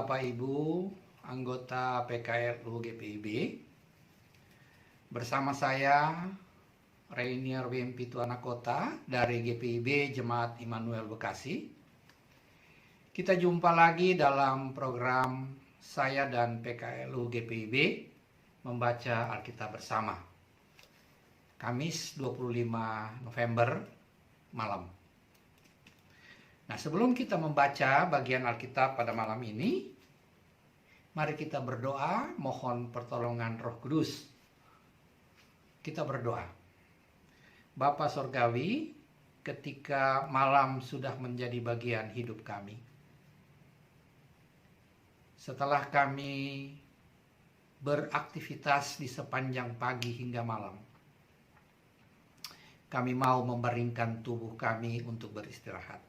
Bapak Ibu, anggota PKLU GPIB. Bersama saya, Rainier W.M. Pituana Kota dari GPIB Jemaat Immanuel Bekasi. Kita jumpa lagi dalam program saya dan PKLU GPIB membaca Alkitab bersama. Kamis 25 November malam. Nah, sebelum kita membaca bagian Alkitab pada malam ini, mari kita berdoa mohon pertolongan Roh Kudus. Kita berdoa. Bapa Sorgawi, ketika malam sudah menjadi bagian hidup kami, setelah kami beraktivitas di sepanjang pagi hingga malam, kami mau membaringkan tubuh kami untuk beristirahat.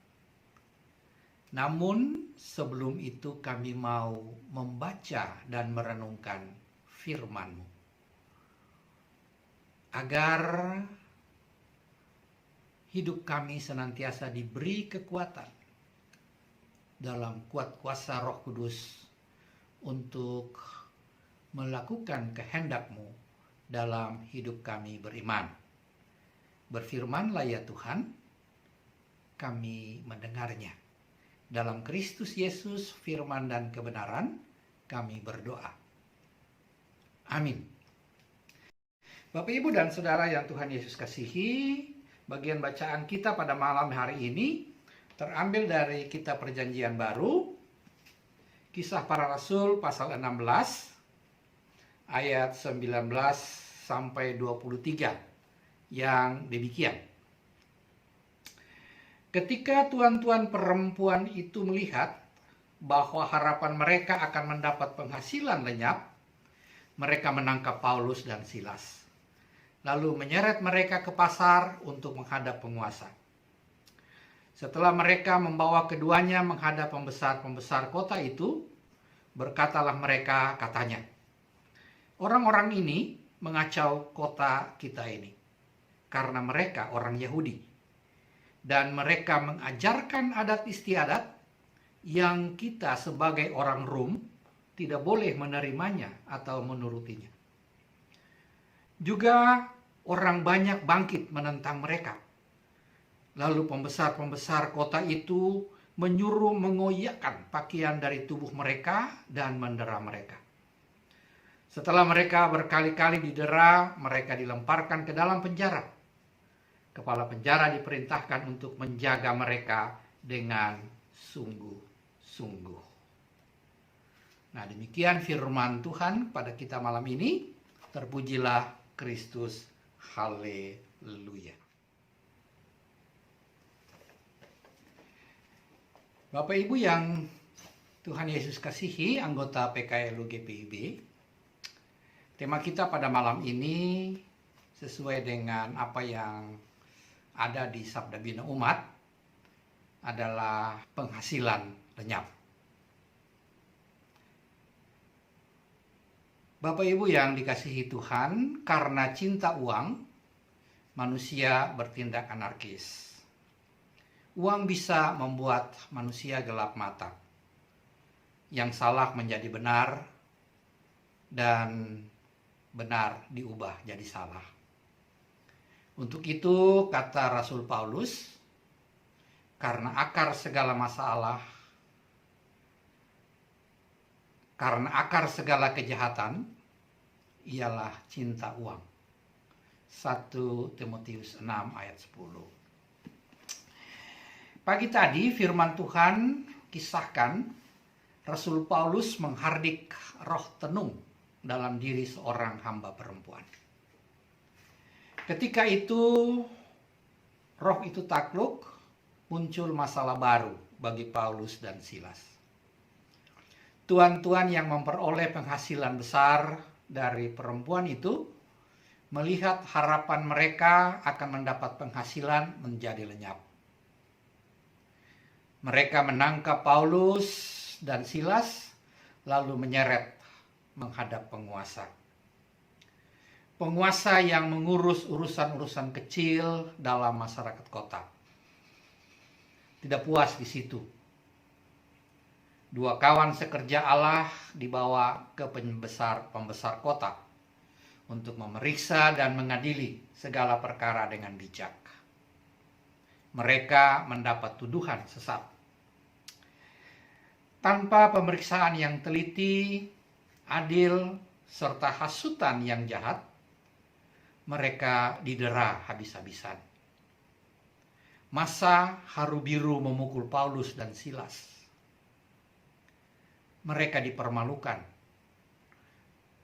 Namun sebelum itu kami mau membaca dan merenungkan firman-Mu, agar hidup kami senantiasa diberi kekuatan dalam kuat kuasa Roh Kudus untuk melakukan kehendak-Mu dalam hidup kami beriman. Berfirman-Lah ya Tuhan, kami mendengarnya. Dalam Kristus Yesus, firman dan kebenaran, kami berdoa. Amin. Bapak, Ibu, dan Saudara yang Tuhan Yesus kasihi, bagian bacaan kita pada malam hari ini terambil dari Kitab Perjanjian Baru, Kisah Para Rasul pasal 16, ayat 19 sampai 23, yang demikian. Ketika tuan-tuan perempuan itu melihat bahwa harapan mereka akan mendapat penghasilan lenyap, mereka menangkap Paulus dan Silas, lalu menyeret mereka ke pasar untuk menghadap penguasa. Setelah mereka membawa keduanya menghadap pembesar-pembesar kota itu, berkatalah mereka, katanya, "Orang-orang ini mengacau kota kita ini, karena mereka orang Yahudi. Dan mereka mengajarkan adat istiadat yang kita sebagai orang Rom tidak boleh menerimanya atau menurutinya. Juga orang banyak bangkit menentang mereka. Lalu pembesar-pembesar kota itu menyuruh mengoyakkan pakaian dari tubuh mereka dan mendera mereka. Setelah mereka berkali-kali didera, mereka dilemparkan ke dalam penjara. Kepala penjara diperintahkan untuk menjaga mereka dengan sungguh-sungguh." Nah, demikian firman Tuhan pada kita malam ini. Terpujilah Kristus. Haleluya. Bapak Ibu yang Tuhan Yesus kasihi, anggota PKLU GPIB, tema kita pada malam ini sesuai dengan apa yang ada di Sabda Bina Umat adalah penghasilan lenyap. Bapak Ibu yang dikasihi Tuhan, karena cinta uang, manusia bertindak anarkis. Uang bisa membuat manusia gelap mata. Yang salah menjadi benar, dan benar diubah jadi salah. Untuk itu, kata Rasul Paulus, karena akar segala masalah, karena akar segala kejahatan, ialah cinta uang. 1 Timotius 6 ayat 10. Pagi tadi firman Tuhan kisahkan Rasul Paulus menghardik roh tenung dalam diri seorang hamba perempuan. Ketika itu, roh itu takluk, muncul masalah baru bagi Paulus dan Silas. Tuan-tuan yang memperoleh penghasilan besar dari perempuan itu melihat harapan mereka akan mendapat penghasilan menjadi lenyap. Mereka menangkap Paulus dan Silas lalu menyeret menghadap penguasa. Penguasa yang mengurus urusan-urusan kecil dalam masyarakat kota. Tidak puas di situ. Dua kawan sekerja Allah dibawa ke pembesar kota untuk memeriksa dan mengadili segala perkara dengan bijak. Mereka mendapat tuduhan sesat. Tanpa pemeriksaan yang teliti, adil, serta hasutan yang jahat, mereka didera habis-habisan. Massa haru biru memukul Paulus dan Silas. Mereka dipermalukan,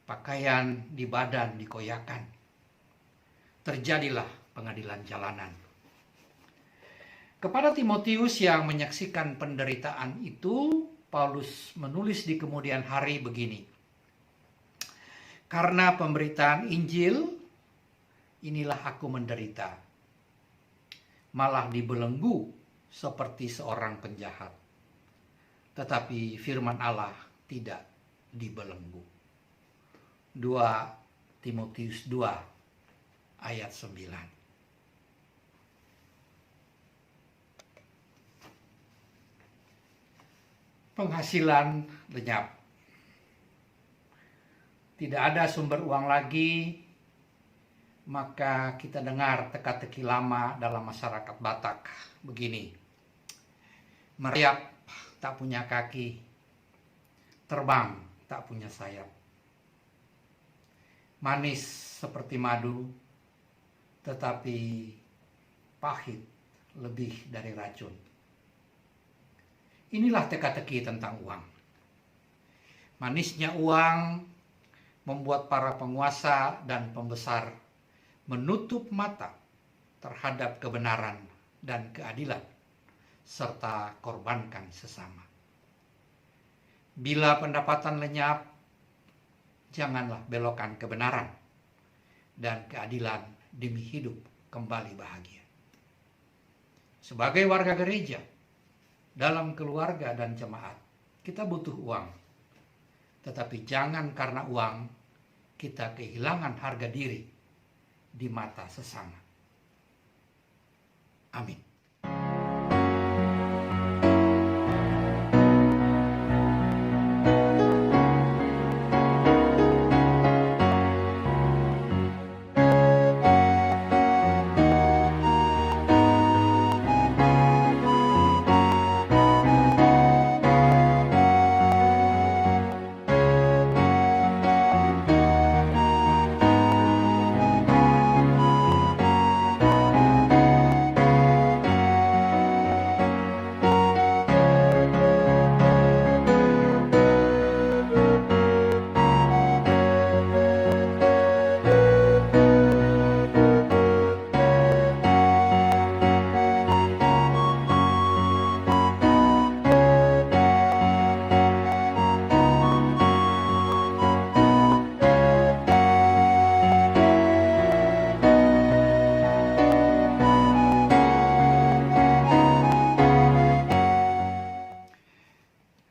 pakaian di badan dikoyakan. Terjadilah pengadilan jalanan. Kepada Timotius yang menyaksikan penderitaan itu, Paulus menulis di kemudian hari begini. Karena pemberitaan Injil, inilah aku menderita, malah dibelenggu seperti seorang penjahat. Tetapi firman Allah tidak dibelenggu. 2 Timotius 2 ayat 9. Penghasilan lenyap. Tidak ada sumber uang lagi, maka kita dengar teka-teki lama dalam masyarakat Batak begini. Merayap tak punya kaki, terbang tak punya sayap. Manis seperti madu, tetapi pahit lebih dari racun. Inilah teka-teki tentang uang. Manisnya uang membuat para penguasa dan pembesar menutup mata terhadap kebenaran dan keadilan, serta korbankan sesama. Bila pendapatan lenyap, janganlah belokkan kebenaran dan keadilan demi hidup kembali bahagia. Sebagai warga gereja, dalam keluarga dan jemaat, kita butuh uang. Tetapi jangan karena uang kita kehilangan harga diri di mata sesama. Amin.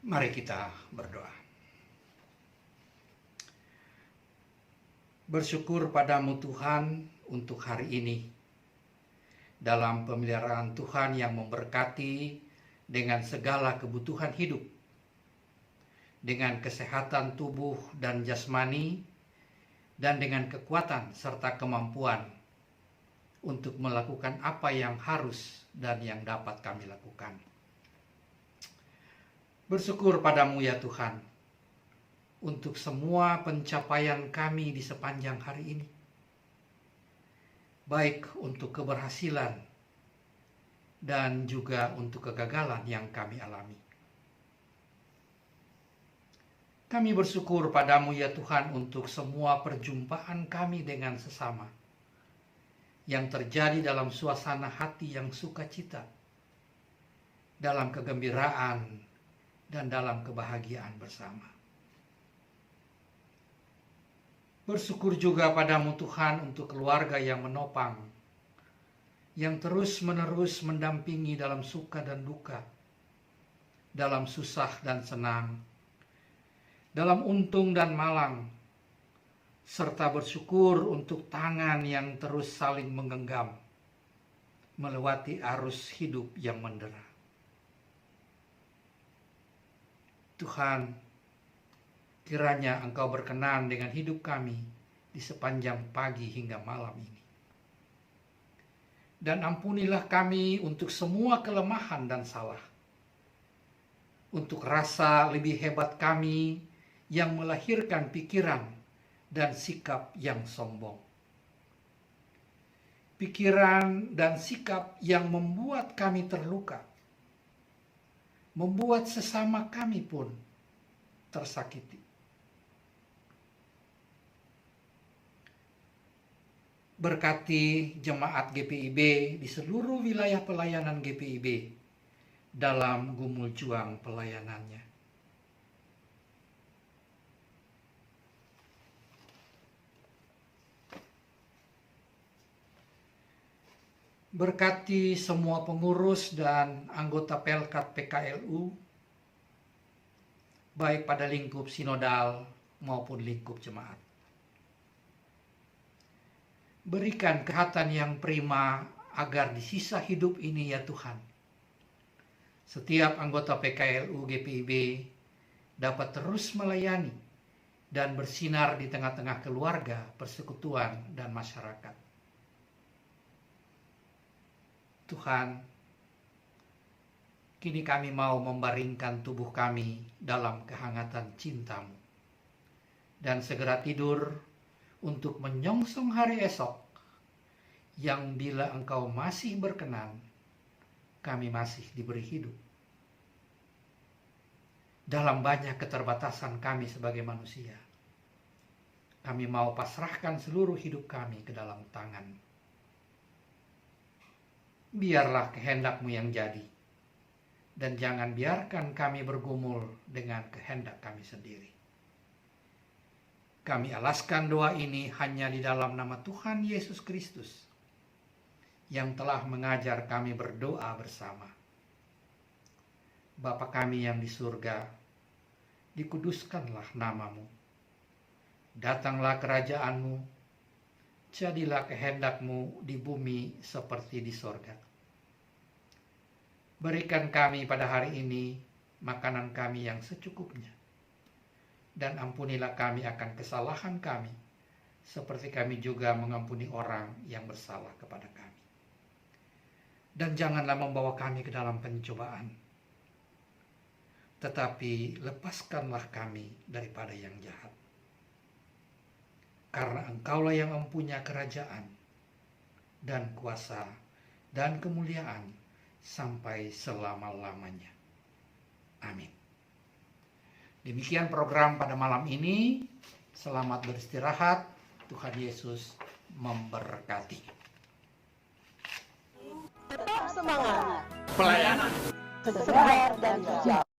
Mari kita berdoa. Bersyukur padamu Tuhan untuk hari ini. Dalam pemeliharaan Tuhan yang memberkati dengan segala kebutuhan hidup. Dengan kesehatan tubuh dan jasmani. Dan dengan kekuatan serta kemampuan untuk melakukan apa yang harus dan yang dapat kami lakukan. Bersyukur padamu ya Tuhan, untuk semua pencapaian kami di sepanjang hari ini. Baik untuk keberhasilan dan juga untuk kegagalan yang kami alami. Kami bersyukur padamu ya Tuhan untuk semua perjumpaan kami dengan sesama yang terjadi dalam suasana hati yang sukacita, dalam kegembiraan, dan dalam kebahagiaan bersama. Bersyukur juga padamu Tuhan untuk keluarga yang menopang, yang terus-menerus mendampingi dalam suka dan duka, dalam susah dan senang, dalam untung dan malang, serta bersyukur untuk tangan yang terus saling menggenggam, melewati arus hidup yang mendera. Tuhan, kiranya Engkau berkenan dengan hidup kami di sepanjang pagi hingga malam ini. Dan ampunilah kami untuk semua kelemahan dan salah. Untuk rasa lebih hebat kami yang melahirkan pikiran dan sikap yang sombong. Pikiran dan sikap yang membuat kami terluka. Membuat sesama kami pun tersakiti. Berkati jemaat GPIB di seluruh wilayah pelayanan GPIB dalam gumul juang pelayanannya. Berkati semua pengurus dan anggota Pelkat PKLU, baik pada lingkup sinodal maupun lingkup jemaat. Berikan kesehatan yang prima agar di sisa hidup ini ya Tuhan, setiap anggota PKLU GPIB dapat terus melayani dan bersinar di tengah-tengah keluarga, persekutuan, dan masyarakat. Tuhan, kini kami mau membaringkan tubuh kami dalam kehangatan cinta-Mu dan segera tidur untuk menyongsong hari esok yang bila Engkau masih berkenan, kami masih diberi hidup. Dalam banyak keterbatasan kami sebagai manusia, kami mau pasrahkan seluruh hidup kami ke dalam tangan. Biarlah kehendak-Mu yang jadi, dan jangan biarkan kami bergumul dengan kehendak kami sendiri. Kami alaskan doa ini hanya di dalam nama Tuhan Yesus Kristus, yang telah mengajar kami berdoa bersama. Bapa kami yang di surga, dikuduskanlah nama-Mu. Datanglah kerajaan-Mu, jadilah kehendak-Mu di bumi seperti di sorga. Berikan kami pada hari ini makanan kami yang secukupnya. Dan ampunilah kami akan kesalahan kami, seperti kami juga mengampuni orang yang bersalah kepada kami. Dan janganlah membawa kami ke dalam pencobaan, tetapi lepaskanlah kami daripada yang jahat. Karena Engkaulah yang mempunyai kerajaan, dan kuasa, dan kemuliaan, sampai selama-lamanya. Amin. Demikian program pada malam ini. Selamat beristirahat. Tuhan Yesus memberkati. Tetap semangat. Pelayanan Segar dan hijau.